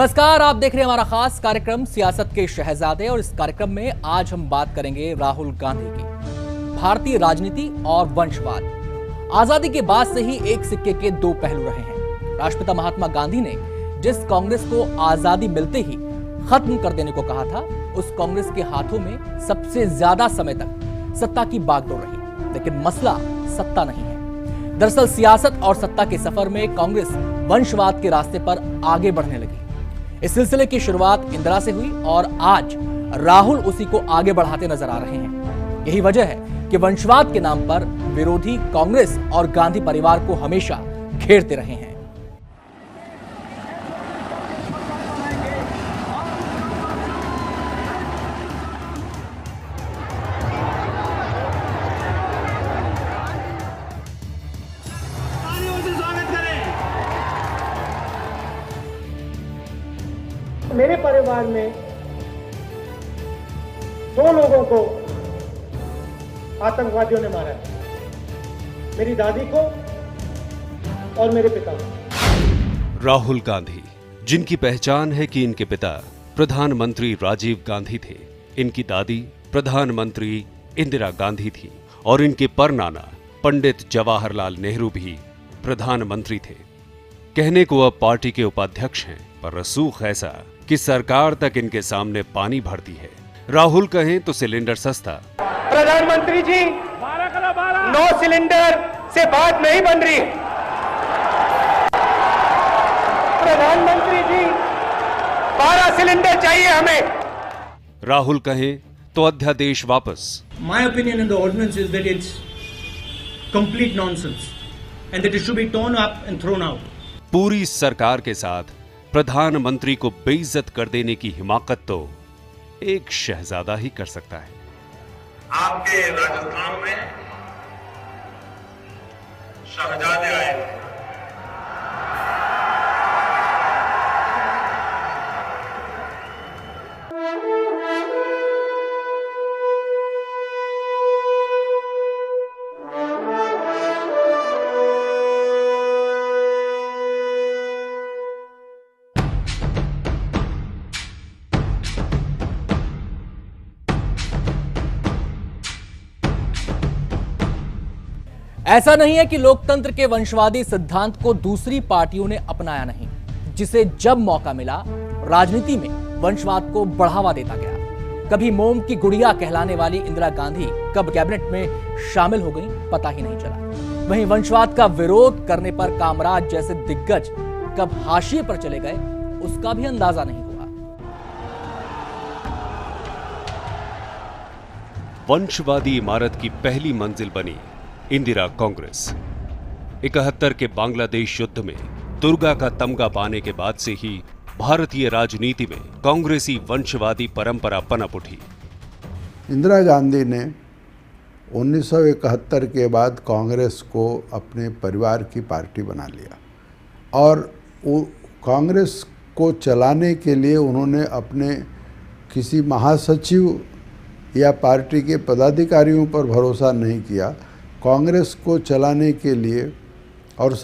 नमस्कार, आप देख रहे हैं हमारा खास कार्यक्रम सियासत के शहजादे और इस कार्यक्रम में आज हम बात करेंगे राहुल गांधी की। भारतीय राजनीति और वंशवाद। आजादी के बाद से ही एक सिक्के के दो पहलू रहे हैं। राष्ट्रपिता महात्मा गांधी ने जिस कांग्रेस को आजादी मिलते ही खत्म कर देने को कहा था, उस कांग्रेस के हाथों में सबसे ज्यादा समय तक सत्ता की बागडोर रही, लेकिन मसला सत्ता नहीं है। दरअसल सियासत और सत्ता के सफर में कांग्रेस वंशवाद के रास्ते पर आगे बढ़ने लगी। इस सिलसिले की शुरुआत इंदिरा से हुई और आज राहुल उसी को आगे बढ़ाते नजर आ रहे हैं। यही वजह है कि वंशवाद के नाम पर विरोधी कांग्रेस और गांधी परिवार को हमेशा घेरते रहे हैं। मेरे परिवार में दो लोगों को आतंकवादियों ने मारा है, मेरी दादी को और मेरे पिता को। राहुल गांधी, जिनकी पहचान है कि इनके पिता प्रधानमंत्री राजीव गांधी थे, इनकी दादी प्रधानमंत्री इंदिरा गांधी थी और इनके परनाना पंडित जवाहरलाल नेहरू भी प्रधानमंत्री थे। कहने को अब पार्टी के उपाध्यक्ष हैं, पर रसूख ऐसा कि सरकार तक इनके सामने पानी भरती है। राहुल कहें तो सिलेंडर सस्ता। प्रधानमंत्री जी, 9 सिलेंडर से बात नहीं बन रही है। प्रधानमंत्री जी, 12 सिलेंडर चाहिए हमें। राहुल कहें तो अध्यादेश वापस। My opinion in the ordinance is that it's complete nonsense and that it should be torn up and thrown out. पूरी सरकार के साथ प्रधानमंत्री को बेइज्जत कर देने की हिमाकत तो एक शहजादा ही कर सकता है। आपके राजस्थान में शहजादे आए थे। ऐसा नहीं है कि लोकतंत्र के वंशवादी सिद्धांत को दूसरी पार्टियों ने अपनाया नहीं, जिसे जब मौका मिला राजनीति में वंशवाद को बढ़ावा देता गया। कभी मोम की गुड़िया कहलाने वाली इंदिरा गांधी कब कैबिनेट में शामिल हो गई, पता ही नहीं चला। वहीं वंशवाद का विरोध करने पर कामराज जैसे दिग्गज कब हाशिए पर चले गए, उसका भी अंदाजा नहीं हुआ। वंशवादी इमारत की पहली मंजिल बनी इंदिरा कांग्रेस। 71 के बांग्लादेश युद्ध में दुर्गा का तमगा पाने के बाद से ही भारतीय राजनीति में कांग्रेसी वंशवादी परंपरा पनप उठी। इंदिरा गांधी ने 1971 के बाद कांग्रेस को अपने परिवार की पार्टी बना लिया और कांग्रेस को चलाने के लिए उन्होंने अपने किसी महासचिव या पार्टी के पदाधिकारियों पर भरोसा नहीं किया। कांग्रेस को चलाने के लिए और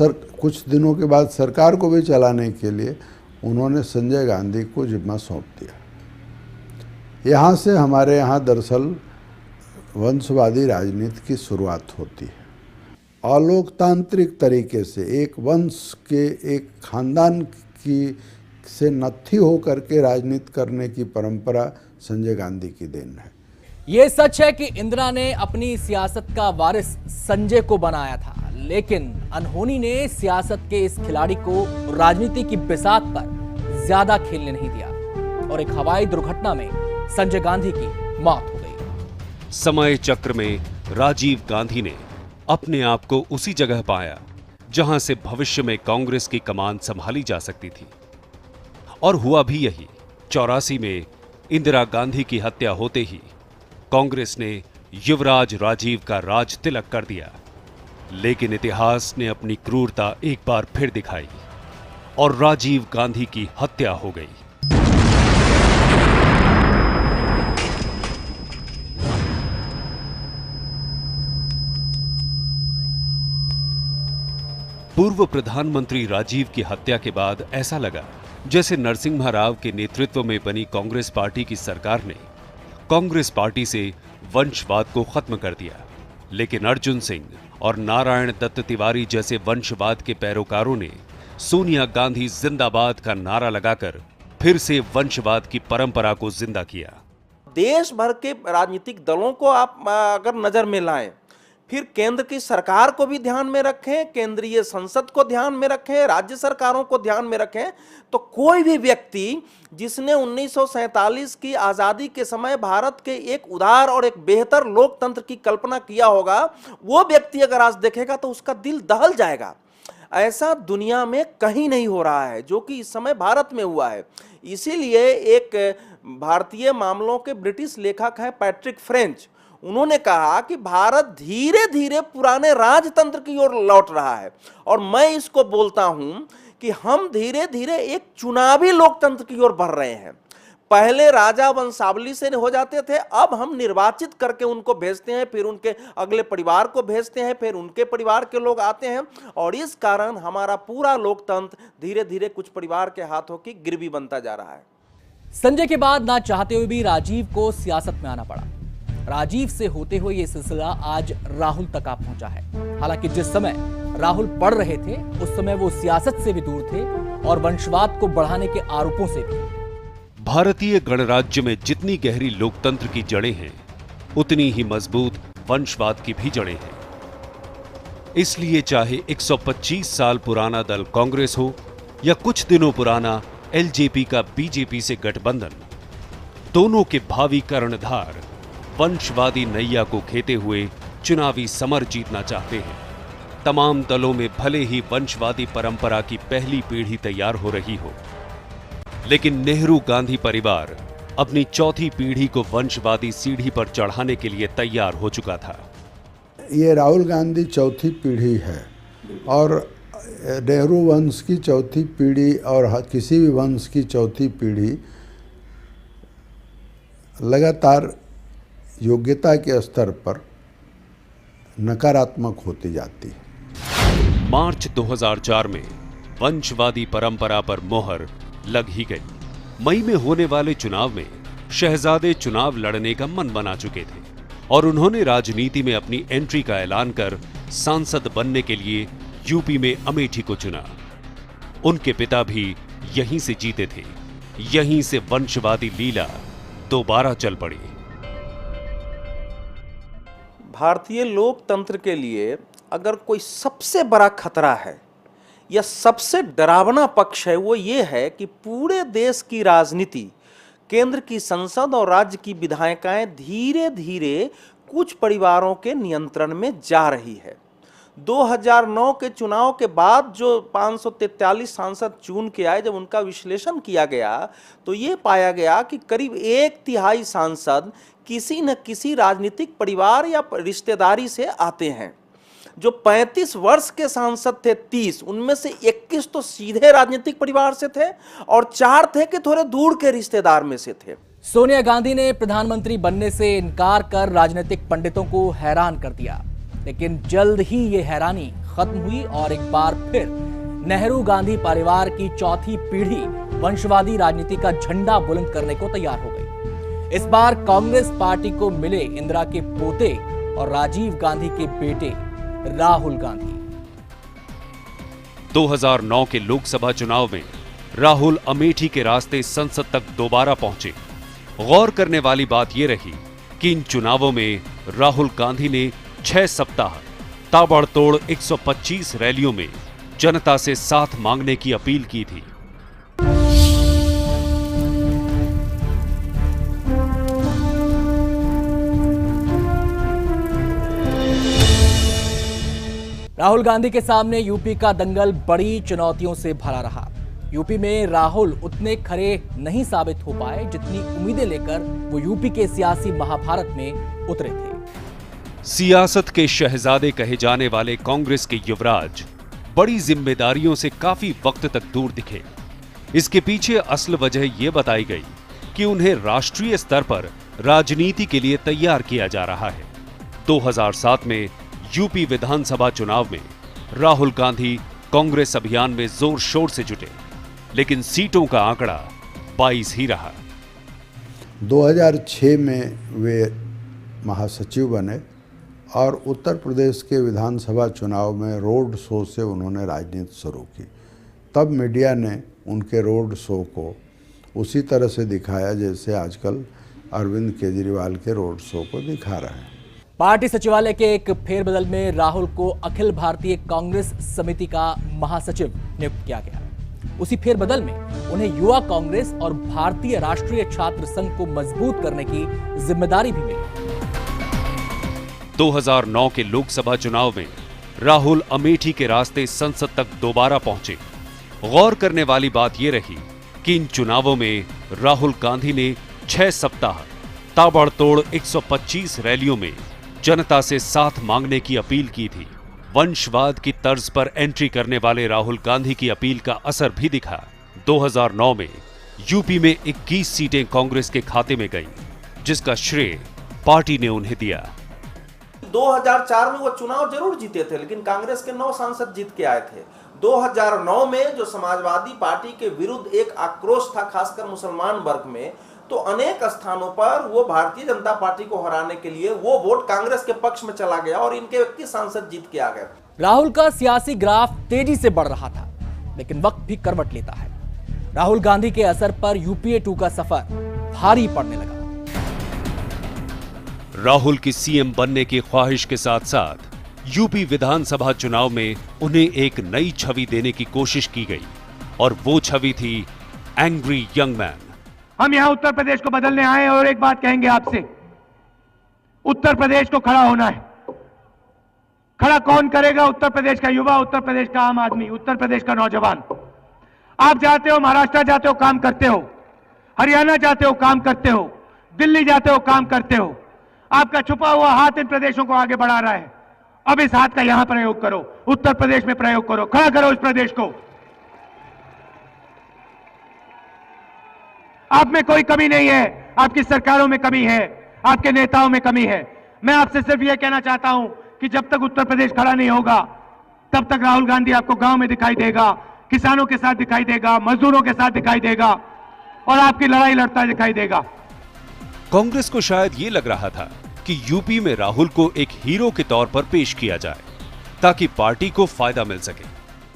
कुछ दिनों के बाद सरकार को भी चलाने के लिए उन्होंने संजय गांधी को जिम्मा सौंप दिया। यहाँ से हमारे यहाँ दरअसल वंशवादी राजनीति की शुरुआत होती है। अलोकतांत्रिक तरीके से एक वंश के, एक खानदान की से नत्थी होकर के राजनीति करने की परंपरा संजय गांधी की देन है। यह सच है कि इंदिरा ने अपनी सियासत का वारिस संजय को बनाया था, लेकिन अनहोनी ने सियासत के इस खिलाड़ी को राजनीति की बिसात पर ज्यादा खेलने नहीं दिया और एक हवाई दुर्घटना में संजय गांधी की मौत हो गई। समय चक्र में राजीव गांधी ने अपने आप को उसी जगह पाया जहां से भविष्य में कांग्रेस की कमान संभाली जा सकती थी, और हुआ भी यही। 84 में इंदिरा गांधी की हत्या होते ही कांग्रेस ने युवराज राजीव का राज तिलक कर दिया, लेकिन इतिहास ने अपनी क्रूरता एक बार फिर दिखाई और राजीव गांधी की हत्या हो गई। पूर्व प्रधानमंत्री राजीव की हत्या के बाद ऐसा लगा जैसे नरसिम्हा राव के नेतृत्व में बनी कांग्रेस पार्टी की सरकार ने कांग्रेस पार्टी से वंशवाद को खत्म कर दिया। लेकिन अर्जुन सिंह और नारायण दत्त तिवारी जैसे वंशवाद के पैरोकारों ने सोनिया गांधी जिंदाबाद का नारा लगाकर फिर से वंशवाद की परंपरा को जिंदा किया। देश भर के राजनीतिक दलों को आप अगर नजर में लाएं, फिर केंद्र की सरकार को भी ध्यान में रखें, केंद्रीय संसद को ध्यान में रखें, राज्य सरकारों को ध्यान में रखें, तो कोई भी व्यक्ति जिसने 1947 की आज़ादी के समय भारत के एक उदार और एक बेहतर लोकतंत्र की कल्पना किया होगा, वो व्यक्ति अगर आज देखेगा तो उसका दिल दहल जाएगा। ऐसा दुनिया में कहीं नहीं हो रहा है जो कि इस समय भारत में हुआ है। इसीलिए एक भारतीय मामलों के ब्रिटिश लेखक हैं पैट्रिक फ्रेंच, उन्होंने कहा कि भारत धीरे धीरे पुराने राजतंत्र की ओर लौट रहा है, और मैं इसको बोलता हूं कि हम धीरे धीरे एक चुनावी लोकतंत्र की ओर बढ़ रहे हैं। पहले राजा वंशावली से हो जाते थे, अब हम निर्वाचित करके उनको भेजते हैं, फिर उनके अगले परिवार को भेजते हैं, फिर उनके परिवार के लोग आते हैं, और इस कारण हमारा पूरा लोकतंत्र धीरे धीरे कुछ परिवार के हाथों की गिरवी बनता जा रहा है। संजय के बाद ना चाहते हुए भी राजीव को सियासत में आना पड़ा। राजीव से होते हुए यह सिलसिला आज राहुल तक आ पहुंचा है। हालांकि जिस समय राहुल पढ़ रहे थे उस समय वो सियासत से भी दूर थे और वंशवाद को बढ़ाने के आरोपों से भी। भारतीय गणराज्य में जितनी गहरी लोकतंत्र की जड़ें हैं, उतनी ही मजबूत वंशवाद की भी जड़ें हैं। इसलिए चाहे 125 साल पुराना दल कांग्रेस हो या कुछ दिनों पुराना एलजेपी का बीजेपी से गठबंधन, दोनों के भावी कर्णधार वंशवादी नैया को खेते हुए चुनावी समर जीतना चाहते हैं। तमाम दलों में भले ही वंशवादी परंपरा की पहली पीढ़ी तैयार हो रही हो, लेकिन नेहरू गांधी परिवार अपनी चौथी पीढ़ी को वंशवादी सीढ़ी पर चढ़ाने के लिए तैयार हो चुका था। ये राहुल गांधी चौथी पीढ़ी है, और नेहरू वंश की चौथी पीढ़ी और किसी भी वंश की चौथी पीढ़ी लगातार योग्यता के स्तर पर नकारात्मक होती जाती है। मार्च 2004 में वंशवादी परंपरा पर मोहर लग ही गई। मई में होने वाले चुनाव में शहजादे चुनाव लड़ने का मन बना चुके थे और उन्होंने राजनीति में अपनी एंट्री का ऐलान कर सांसद बनने के लिए यूपी में अमेठी को चुना। उनके पिता भी यहीं से जीते थे। यहीं से वंशवादी लीला दोबारा चल पड़ी। भारतीय लोकतंत्र के लिए अगर कोई सबसे बड़ा खतरा है या सबसे डरावना पक्ष है, वो ये है कि पूरे देश की राजनीति, केंद्र की संसद और राज्य की विधायिकाएं धीरे धीरे कुछ परिवारों के नियंत्रण में जा रही है। 2009 के चुनाव के बाद जो 543 सांसद चुन के आए, जब उनका विश्लेषण किया गया तो ये पाया गया कि करीब 1/3 सांसद किसी न किसी राजनीतिक परिवार या रिश्तेदारी से आते हैं। जो 35 वर्ष के सांसद थे 30, उनमें से 21 तो सीधे राजनीतिक परिवार से थे और 4 थे कि थोड़े दूर के रिश्तेदार में से थे। सोनिया गांधी ने प्रधानमंत्री बनने से इनकार कर राजनीतिक पंडितों को हैरान कर दिया, लेकिन जल्द ही ये हैरानी खत्म हुई और एक बार फिर नेहरू गांधी परिवार की चौथी पीढ़ी वंशवादी राजनीति का झंडा बुलंद करने को तैयार हो गई। इस बार कांग्रेस पार्टी को मिले इंदिरा के पोते और राजीव गांधी के बेटे राहुल गांधी। 2009 के लोकसभा चुनाव में राहुल अमेठी के रास्ते संसद तक दोबारा पहुंचे। गौर करने वाली बात यह रही कि इन चुनावों में राहुल गांधी ने 6 सप्ताह ताबड़तोड़ 125 रैलियों में जनता से साथ मांगने की अपील की थी। राहुल गांधी के सामने यूपी का दंगल बड़ी चुनौतियों से भरा रहा। यूपी में राहुल उतने खरे नहीं साबित हो पाए जितनी उम्मीदें लेकर वो यूपी के सियासी महाभारत में उतरे थे। सियासत के शहजादे कहे जाने वाले कांग्रेस के युवराज बड़ी जिम्मेदारियों से काफी वक्त तक दूर दिखे। इसके पीछे असल वजह यह बताई गई कि उन्हें राष्ट्रीय स्तर पर राजनीति के लिए तैयार किया जा रहा है। 2007 में यूपी विधानसभा चुनाव में राहुल गांधी कांग्रेस अभियान में जोर शोर से जुटे, लेकिन सीटों का आंकड़ा 22 ही रहा। 2006 में वे महासचिव बने और उत्तर प्रदेश के विधानसभा चुनाव में रोड शो से उन्होंने राजनीति शुरू की। तब मीडिया ने उनके रोड शो को उसी तरह से दिखाया जैसे आजकल अरविंद केजरीवाल के रोड शो को दिखा रहे हैं। पार्टी सचिवालय के एक फेरबदल में राहुल को अखिल भारतीय कांग्रेस समिति का महासचिव नियुक्त किया गया। उसी फेरबदल में उन्हें युवा कांग्रेस और भारतीय राष्ट्रीय छात्र संघ को मजबूत करने की जिम्मेदारी भी मिली। 2009 के लोकसभा चुनाव में राहुल अमेठी के रास्ते संसद तक दोबारा पहुंचे। गौर करने वाली बात यह रही कि इन चुनावों में राहुल गांधी ने 6 सप्ताह ताबड़तोड़ 125 रैलियों में जनता से साथ मांगने की अपील की थी। वंशवाद की तर्ज पर एंट्री करने वाले राहुल गांधी की अपील का असर भी दिखा। 2009 में यूपी में 21 सीटें कांग्रेस के खाते में गईं, जिसका श्रेय पार्टी ने उन्हें दिया। 2004 में वो चुनाव जरूर जीते थे, लेकिन कांग्रेस के 9 सांसद जीत के आए थे। 2009 में जो समाजवादी पार्टी के विरुद्ध एक आक्रोश था, खासकर मुसलमान वर्ग में, तो अनेक स्थानों पर वो भारतीय जनता पार्टी को हराने के लिए वो वोट कांग्रेस के पक्ष में चला गया और इनके व्यक्ति सांसद जीत के आ गए। राहुल का सियासी ग्राफ तेजी से बढ़ रहा था, लेकिन वक्त भी करवट लेता है। राहुल गांधी के असर पर यूपीए 2 का सफर भारी पड़ने लगा। राहुल की सीएम बनने की ख्वाहिश के साथ साथ यूपी विधानसभा चुनाव में उन्हें एक नई छवि देने की कोशिश की गई, और वो छवि थी एंग्री यंग मैन। हम यहां उत्तर प्रदेश को बदलने आए और एक बात कहेंगे आपसे, उत्तर प्रदेश को खड़ा होना है। खड़ा कौन करेगा? उत्तर प्रदेश का युवा, उत्तर प्रदेश का आम आदमी, उत्तर प्रदेश का नौजवान। आप जाते हो, महाराष्ट्र जाते हो, काम करते हो, हरियाणा जाते हो, काम करते हो, दिल्ली जाते हो, काम करते हो। आपका छुपा हुआ हाथ इन प्रदेशों को आगे बढ़ा रहा है। अब इस हाथ का यहां प्रयोग करो, उत्तर प्रदेश में प्रयोग करो, खड़ा करो इस प्रदेश को। आप में कोई कमी नहीं है, आपकी सरकारों में कमी है, आपके नेताओं में कमी है। मैं आपसे सिर्फ यह कहना चाहता हूं कि जब तक उत्तर प्रदेश खड़ा नहीं होगा, तब तक राहुल गांधी आपको गांव में दिखाई देगा, किसानों के साथ दिखाई देगा, मजदूरों के साथ दिखाई देगा और आपकी लड़ाई लड़ता दिखाई देगा। कांग्रेस को शायद ये लग रहा था कि यूपी में राहुल को एक हीरो के तौर पर पेश किया जाए ताकि पार्टी को फायदा मिल सके।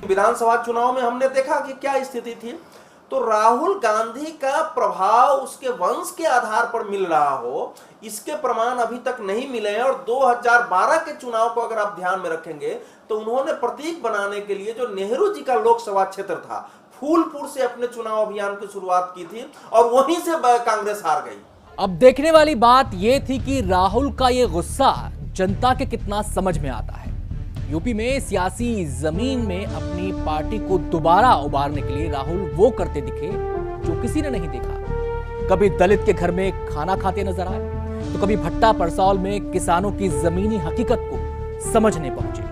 विधानसभा चुनाव में हमने देखा कि क्या स्थिति थी। तो राहुल गांधी का प्रभाव उसके वंश के आधार पर मिल रहा हो, इसके प्रमाण अभी तक नहीं मिले हैं। और 2012 के चुनाव को अगर आप ध्यान में रखेंगे तो उन्होंने प्रतीक बनाने के लिए जो नेहरू जी का लोकसभा क्षेत्र था, फूलपुर से अपने चुनाव अभियान की शुरुआत की थी और वहीं से कांग्रेस हार गई। अब देखने वाली बात यह थी कि राहुल का यह गुस्सा जनता के कितना समझ में आता है। यूपी में सियासी जमीन में अपनी पार्टी को दोबारा उबारने के लिए राहुल वो करते दिखे जो किसी ने नहीं देखा। कभी दलित के घर में खाना खाते नजर आए, तो कभी भट्टा परसौल में किसानों की जमीनी हकीकत को समझने पहुंचे।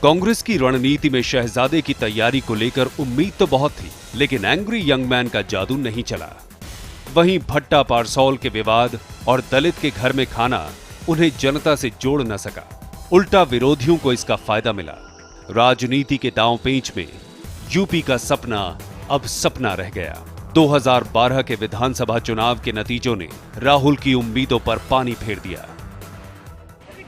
कांग्रेस की रणनीति में शहजादे की तैयारी को लेकर उम्मीद तो बहुत थी, लेकिन एंग्री यंग मैन का जादू नहीं चला। वहीं भट्टा पारसौल के विवाद और दलित के घर में खाना उन्हें जनता से जोड़ न सका, उल्टा विरोधियों को इसका फायदा मिला। राजनीति के दांव-पेंच में यूपी का सपना अब सपना रह गया। 2012 के विधानसभा चुनाव के नतीजों ने राहुल की उम्मीदों पर पानी फेर दिया।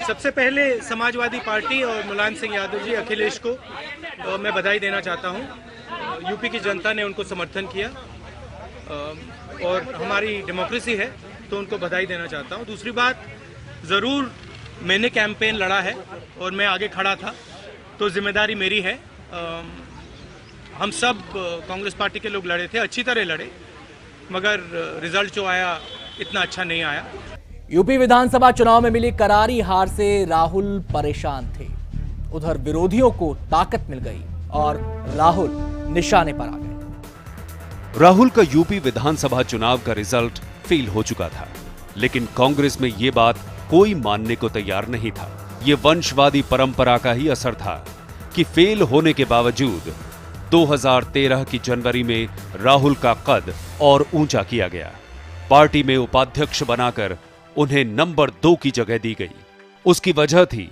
सबसे पहले समाजवादी पार्टी और मुलायम सिंह यादव जी, अखिलेश को मैं बधाई देना चाहता हूं। यूपी की जनता ने उनको समर्थन किया और हमारी डेमोक्रेसी है तो उनको बधाई देना चाहता हूं। दूसरी बात, ज़रूर मैंने कैंपेन लड़ा है और मैं आगे खड़ा था, तो जिम्मेदारी मेरी है। हम सब कांग्रेस पार्टी के लोग लड़े थे, अच्छी तरह लड़े, मगर रिजल्ट जो आया इतना अच्छा नहीं आया। यूपी विधानसभा चुनाव में मिली करारी हार से राहुल परेशान थे। उधर विरोधियों को ताकत मिल गई और राहुल निशाने पर आ गए। राहुल का यूपी विधानसभा चुनाव का रिजल्ट फेल हो चुका था, लेकिन कांग्रेस में यह बात कोई मानने को तैयार नहीं था। यह वंशवादी परंपरा का ही असर था कि फेल होने के बावजूद 2013 की जनवरी में राहुल का कद और ऊंचा किया गया। पार्टी में उपाध्यक्ष बनाकर उन्हें नंबर 2 की जगह दी गई। उसकी वजह थी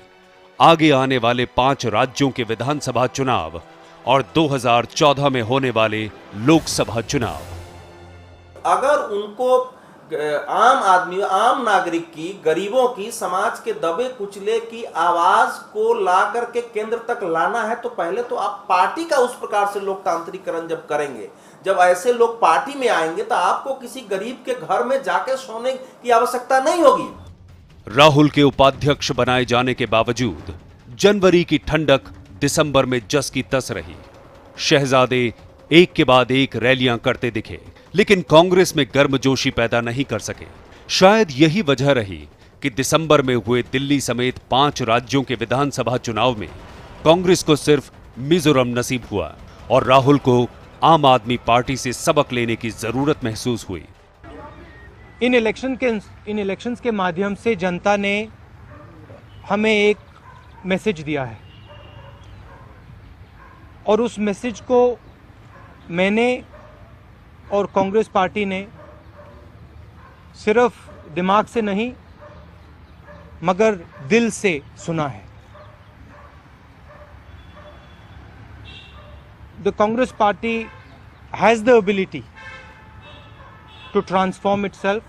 आगे आने वाले 5 राज्यों के विधानसभा चुनाव और 2014 में होने वाले लोकसभा चुनाव। अगर उनको आम आदमी, आम नागरिक की, गरीबों की, समाज के दबे कुचले की आवाज को ला करके केंद्र तक लाना है, तो पहले तो आप पार्टी का उस प्रकार से लोकतांत्रिकरण जब करेंगे, जब ऐसे लोग पार्टी में आएंगे, तो आपको किसी गरीब के घर में जाके सोने की आवश्यकता नहीं होगी। राहुल के उपाध्यक्ष बनाए जाने के बावजूद जनवरी की ठंडक दिसंबर में जस की तस रही। शहजादे एक के बाद एक रैलियां करते दिखे, लेकिन कांग्रेस में गर्मजोशी पैदा नहीं कर सके। शायद यही वजह रही कि दिसंबर में हुए दिल्ली समेत 5 राज्यों के विधानसभा चुनाव में कांग्रेस को सिर्फ मिजोरम नसीब हुआ और राहुल को आम आदमी पार्टी से सबक लेने की जरूरत महसूस हुई। इन इलेक्शंस के माध्यम से जनता ने हमें एक मैसेज दिया है और उस मैसेज को मैंने और कांग्रेस पार्टी ने सिर्फ दिमाग से नहीं मगर दिल से सुना है। The Congress party has the ability to transform itself.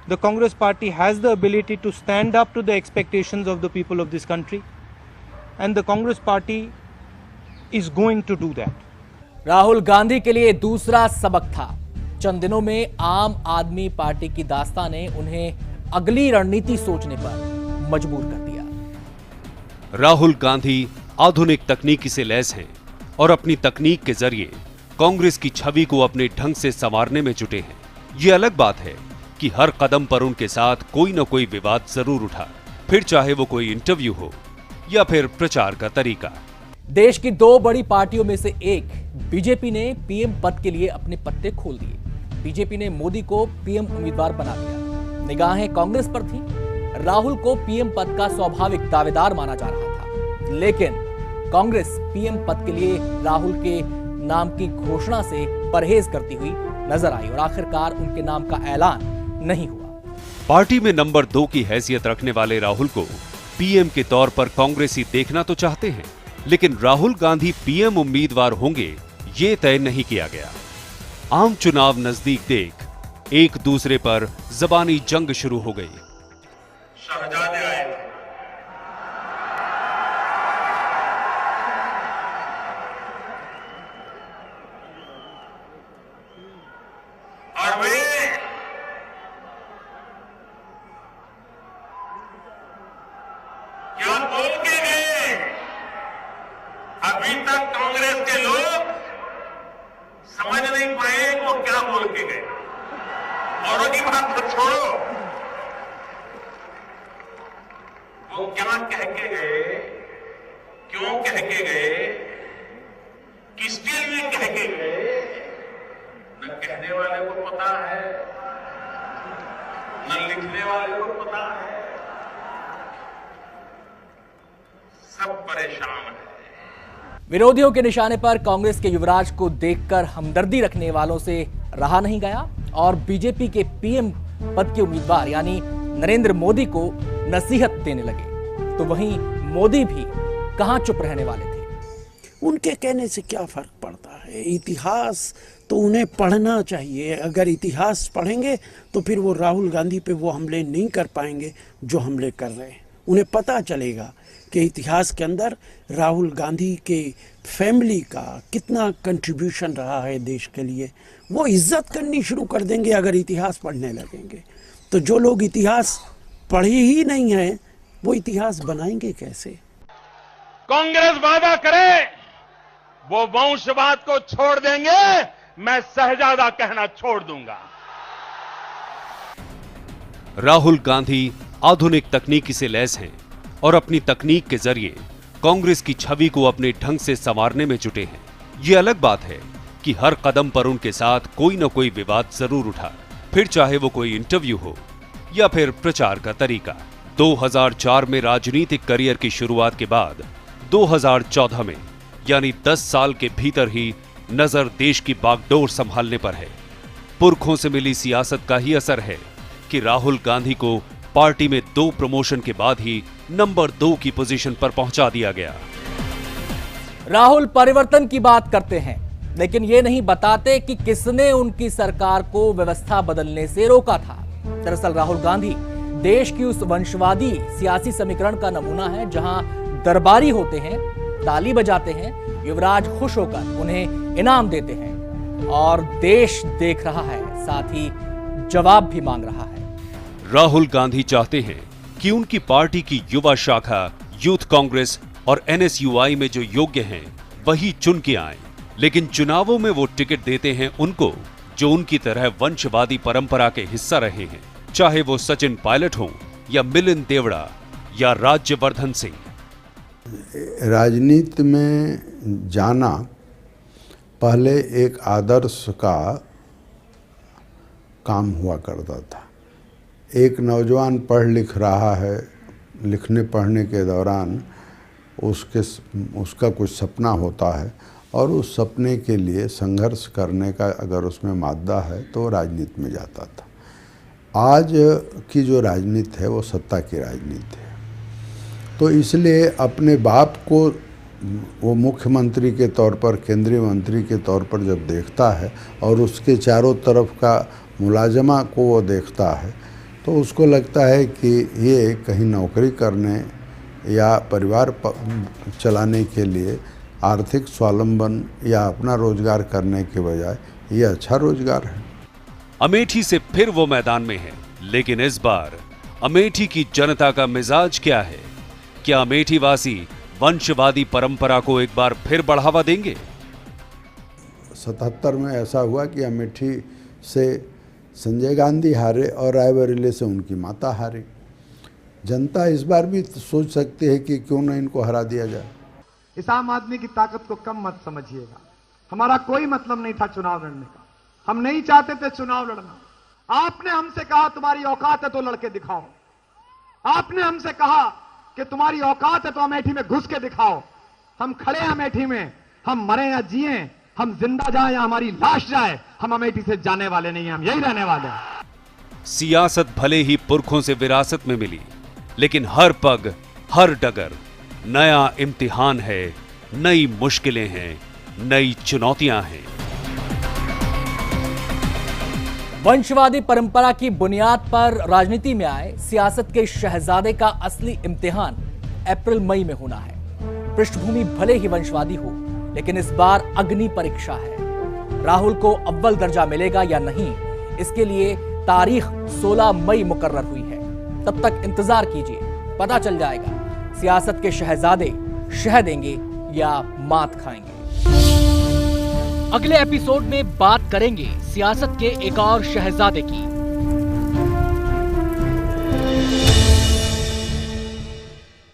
The Congress party has the ability to stand up to the expectations of the people of this country, and the Congress party is going to do that. Rahul Gandhi के लिए दूसरा सबक था। चंद दिनों में आम आदमी party की दास्तां ने उन्हें अगली रणनीति सोचने पर मजबूर कर दिया। राहुल गांधी आधुनिक तकनीकी से लैस हैं और अपनी तकनीक के जरिए कांग्रेस की छवि को अपने ढंग से संवारने में जुटे हैं। ये अलग बात है कि हर कदम पर उनके साथ कोई न कोई विवाद जरूर उठा, फिर चाहे वो कोई इंटरव्यू हो या फिर प्रचार का तरीका। देश की 2 बड़ी पार्टियों में से एक बीजेपी ने पीएम पद के लिए अपने पत्ते खोल दिए। बीजेपी ने मोदी को पीएम उम्मीदवार बना दिया। निगाहें कांग्रेस पर थी। राहुल को पीएम पद का स्वाभाविक दावेदार माना जा रहा था, लेकिन कांग्रेस पीएम पद के लिए राहुल के नाम की घोषणा से परहेज करती हुई नजर आई और आखिरकार उनके नाम का ऐलान नहीं हुआ। पार्टी में नंबर 2 की हैसियत रखने वाले राहुल को पीएम के तौर पर कांग्रेसी देखना तो चाहते हैं, लेकिन राहुल गांधी पीएम उम्मीदवार होंगे ये तय नहीं किया गया। आम चुनाव नजदीक देख एक दूसरे पर जबानी जंग शुरू हो गई। शहजादे आए थे, और वे क्या बोल के गए, अभी तक कांग्रेस के लोग समझ नहीं पाए वो क्या बोल के गए। औरों की बात तो छोड़ो, वो क्या कह के गए, क्यों कह के गए, किसके लिए कह के गए, न कहने वाले को पता है, न लिखने वाले को पता है। सब परेशान है। विरोधियों के निशाने पर कांग्रेस के युवराज को देखकर हमदर्दी रखने वालों से रहा नहीं गया और बीजेपी के पीएम पद के उम्मीदवार यानी नरेंद्र मोदी को नसीहत देने लगे। तो वहीं मोदी भी कहां चुप रहने वाले थे। उनके कहने से क्या फर्क पड़ता है। इतिहास तो उन्हें पढ़ना चाहिए। अगर इतिहास पढ़ेंगे तो फिर वो राहुल गांधी पे वो हमले नहीं कर पाएंगे जो हमले कर रहे हैं। उन्हें पता चलेगा कि इतिहास के अंदर राहुल गांधी के फैमिली का कितना कंट्रीब्यूशन रहा है देश के लिए। वो इज्जत करनी शुरू कर देंगे अगर इतिहास पढ़ने लगेंगे। तो जो लोग इतिहास पढ़े ही नहीं है वो इतिहास बनाएंगे कैसे। कांग्रेस वादा करे वो वंशवाद को छोड़ देंगे, मैं शहजादा कहना छोड़ दूंगा। राहुल गांधी आधुनिक तकनीकी से लैस हैं और अपनी तकनीक के जरिए कांग्रेस की छवि को अपने ढंग से संवारने में जुटे हैं। ये अलग बात है कि हर कदम पर उनके साथ कोई न कोई विवाद जरूर उठा, फिर चाहे वो कोई इंटरव्यू हो या फिर प्रचार का तरीका। 2004 में राजनीतिक करियर की शुरुआत के बाद 2014 में यानी 10 साल के भीतर ही नजर देश की बागडोर संभालने पर है। पुरखों से मिली सियासत का ही असर है कि राहुल गांधी को पार्टी में 2 प्रमोशन के बाद ही नंबर 2 की पोजीशन पर पहुंचा दिया गया। राहुल परिवर्तन की बात करते हैं, लेकिन ये नहीं बताते कि किसने उनकी सरकार को व्यवस्था बदलने से रोका था। दरअसल राहुल गांधी देश की उस वंशवादी सियासी समीकरण का नमूना है जहां दरबारी होते हैं, ताली बजाते हैं, युवराज खुश होकर उन्हें इनाम देते हैं और देश देख रहा है, साथ ही जवाब भी मांग रहा है। राहुल गांधी चाहते हैं कि उनकी पार्टी की युवा शाखा यूथ कांग्रेस और एनएसयूआई में जो योग्य हैं वही चुन के आए, लेकिन चुनावों में वो टिकट देते हैं उनको जो उनकी तरह वंशवादी परंपरा के हिस्सा रहे हैं, चाहे वो सचिन पायलट हों या मिलिंद देवड़ा या राज्यवर्धन सिंह। राजनीति में जाना पहले एक आदर्श का काम हुआ करता था। एक नौजवान पढ़ लिख रहा है, लिखने पढ़ने के दौरान उसका कुछ सपना होता है और उस सपने के लिए संघर्ष करने का अगर उसमें मादा है तो राजनीति में जाता था। आज की जो राजनीति है वो सत्ता की राजनीति है, तो इसलिए अपने बाप को वो मुख्यमंत्री के तौर पर, केंद्रीय मंत्री के तौर पर जब देखता है और उसके चारों तरफ का मुलाजमा को वो देखता है तो उसको लगता है कि ये कहीं नौकरी करने या परिवार चलाने के लिए आर्थिक स्वावलंबन या अपना रोजगार करने के बजाय ये अच्छा रोजगार है। अमेठी से फिर वो मैदान में है, लेकिन इस बार अमेठी की जनता का मिजाज क्या है? क्या अमेठी वासी वंशवादी परंपरा को एक बार फिर बढ़ावा देंगे? 77 में ऐसा हुआ कि अमेठी से संजय गांधी हारे और रायबरेली से उनकी माता हारी। जनता इस बार भी सोच सकती है कि क्यों न इनको हरा दिया जाए। इस आम आदमी की ताकत को कम मत समझिएगा। हमारा कोई मतलब नहीं था चुनाव लड़ने का, हम नहीं चाहते थे चुनाव लड़ना। आपने हमसे कहा तुम्हारी औकात है तो लड़के दिखाओ, आपने हमसे कहा कि तुम्हारी औकात है तो अमेठी में घुस के दिखाओ। हम खड़े हैं अमेठी में, हम मरे या जिए, हम जिंदा जाए या हमारी लाश जाए, हम अमेठी से जाने वाले नहीं हैं, हम यही रहने वाले हैं। सियासत भले ही पुरखों से विरासत में मिली, लेकिन हर पग हर डगर नया इम्तिहान है, नई मुश्किलें हैं, नई चुनौतियां हैं। वंशवादी परंपरा की बुनियाद पर राजनीति में आए सियासत के शहजादे का असली इम्तिहान अप्रैल मई में होना है। पृष्ठभूमि भले ही वंशवादी हो, लेकिन इस बार अग्नि परीक्षा है। राहुल को अव्वल दर्जा मिलेगा या नहीं, इसके लिए तारीख 16 मई मुकर्रर हुई है। तब तक इंतजार कीजिए, पता चल जाएगा सियासत के शहजादे शह देंगे या मात खाएंगे। अगले एपिसोड में बात करेंगे सियासत के एक और शहजादे की।